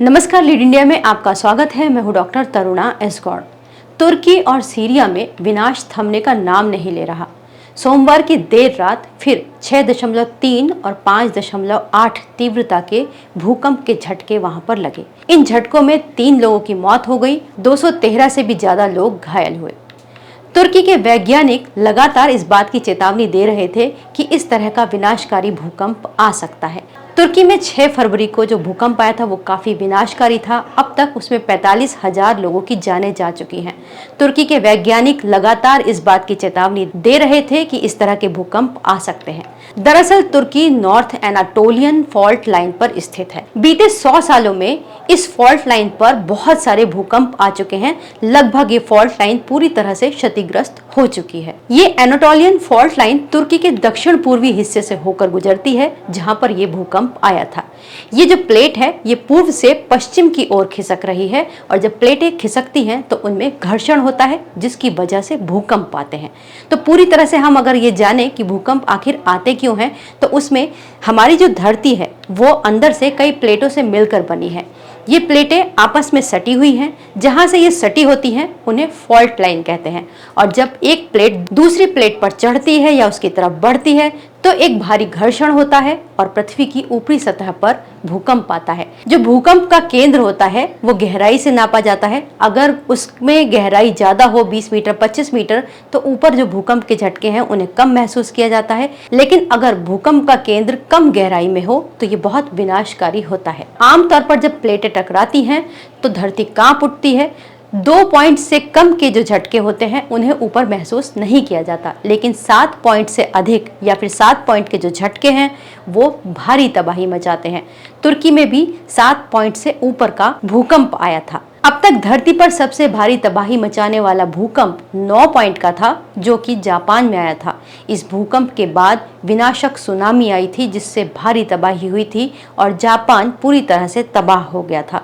नमस्कार, lead India में आपका स्वागत है। मैं हूं डॉक्टर तरुणा एस गौड़। तुर्की और सीरिया में विनाश थमने का नाम नहीं ले रहा। सोमवार की देर रात फिर 6.3 और 5.8 तीव्रता के भूकंप के झटके वहां पर लगे। इन झटकों में 3 लोगों की मौत हो गई, 213 से भी ज्यादा लोग घायल हुए। तुर्की के वैज्ञानिक लगातार इस बात की चेतावनी दे रहे थे कि इस तरह का विनाशकारी भूकंप आ सकता है। तुर्की में 6 फरवरी को जो भूकंप आया था वो काफी विनाशकारी था। अब तक उसमें 45,000 लोगों की जानें जा चुकी हैं। तुर्की के वैज्ञानिक लगातार इस बात की चेतावनी दे रहे थे कि इस तरह के भूकंप आ सकते हैं। दरअसल तुर्की नॉर्थ एनाटोलियन फॉल्ट लाइन पर स्थित है। बीते 100 सालों में इस फॉल्ट लाइन पर बहुत सारे भूकंप आ चुके हैं। लगभग ये फॉल्ट लाइन पूरी तरह से क्षतिग्रस्त हो चुकी है। ये एनाटोलियन फॉल्ट लाइन तुर्की के दक्षिण पूर्वी हिस्से से होकर गुजरती है, जहां पर यह भूकंप आया था। ये जो प्लेट है ये पूर्व से पश्चिम की ओर खिसक रही है और जब प्लेटें खिसकती हैं तो उनमें घर्षण होता है, जिसकी वजह से भूकंप आते हैं। तो पूरी तरह से हम अगर ये जाने कि भूकंप आखिर आते क्यों हैं, तो उसमें हमारी जो धरती है वो अंदर से कई प्लेटों से मिलकर बनी है। ये प्लेटें आपस में सटी हुई हैं। जहां से ये सटी होती हैं उन्हें फॉल्ट लाइन कहते हैं। और जब एक प्लेट दूसरी प्लेट पर चढ़ती है या उसकी तरफ बढ़ती है तो एक भारी घर्षण होता है और पृथ्वी की ऊपरी सतह पर भूकंप आता है। जो भूकंप का केंद्र होता है वो गहराई से नापा जाता है। अगर उसमें गहराई ज्यादा हो, 20 मीटर 25 मीटर, तो ऊपर जो भूकंप के झटके हैं उन्हें कम महसूस किया जाता है। लेकिन अगर भूकंप का केंद्र कम गहराई में हो तो ये बहुत विनाशकारी होता है। आमतौर पर जब प्लेटें टकराती हैं तो धरती कांप उठती है। 2 पॉइंट से कम के जो झटके होते हैं उन्हें ऊपर महसूस नहीं किया जाता, लेकिन 7 पॉइंट से अधिक या फिर 7 पॉइंट के जो झटके हैं वो भारी तबाही मचाते हैं। तुर्की में भी 7 पॉइंट से ऊपर का भूकंप आया था। अब तक धरती पर सबसे भारी तबाही मचाने वाला भूकंप 9 पॉइंट का था, जो कि जापान में आया था। इस भूकंप के बाद विनाशक सुनामी आई थी, जिससे भारी तबाही हुई थी और जापान पूरी तरह से तबाह हो गया था।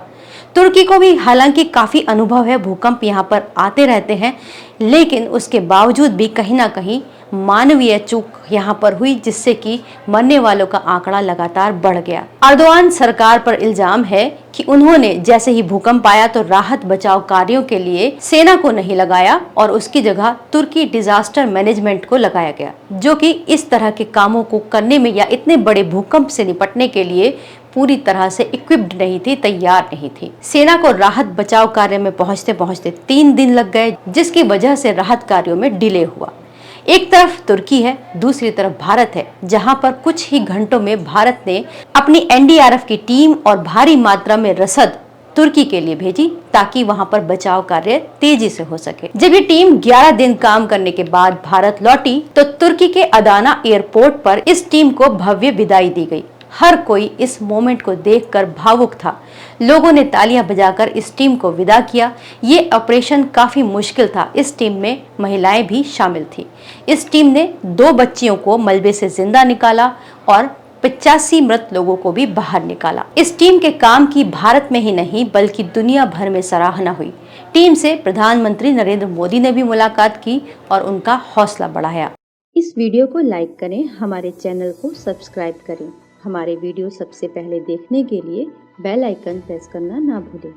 तुर्की को भी हालांकि काफी अनुभव है, भूकंप यहाँ पर आते रहते हैं, लेकिन उसके बावजूद भी कहीं ना कहीं मानवीय चूक यहाँ पर हुई, जिससे कि मरने वालों का आंकड़ा लगातार बढ़ गया। अर्दोआन सरकार पर इल्जाम है कि उन्होंने जैसे ही भूकंप आया तो राहत बचाव कार्यों के लिए सेना को नहीं लगाया और उसकी जगह तुर्की डिजास्टर मैनेजमेंट को लगाया गया, जो कि इस तरह के कामों को करने में या इतने बड़े भूकंप से निपटने के लिए पूरी तरह से इक्विप्ड नहीं थी, तैयार नहीं थी। सेना को राहत बचाव कार्य में पहुंचते पहुंचते 3 दिन लग गए, जिसकी वजह से राहत कार्यों में डिले हुआ। एक तरफ तुर्की है, दूसरी तरफ भारत है, जहां पर कुछ ही घंटों में भारत ने अपनी एनडीआरएफ की टीम और भारी मात्रा में रसद तुर्की के लिए भेजी, ताकि वहां पर बचाव कार्य तेजी से हो सके। जब ये टीम 11 दिन काम करने के बाद भारत लौटी तो तुर्की के अदाना एयरपोर्ट पर इस टीम को भव्य विदाई दी गई। हर कोई इस मोमेंट को देखकर भावुक था। लोगों ने तालियां बजाकर इस टीम को विदा किया। ये ऑपरेशन काफी मुश्किल था। इस टीम में महिलाएं भी शामिल थी। इस टीम ने 2 बच्चियों को मलबे से जिंदा निकाला और 85 मृत लोगों को भी बाहर निकाला। इस टीम के काम की भारत में ही नहीं बल्कि दुनिया भर में सराहना हुई। टीम से प्रधानमंत्री नरेंद्र मोदी ने भी मुलाकात की और उनका हौसला बढ़ाया। इस वीडियो को लाइक करें, हमारे चैनल को सब्सक्राइब करें। हमारे वीडियो सबसे पहले देखने के लिए बेल आइकन प्रेस करना ना भूलें।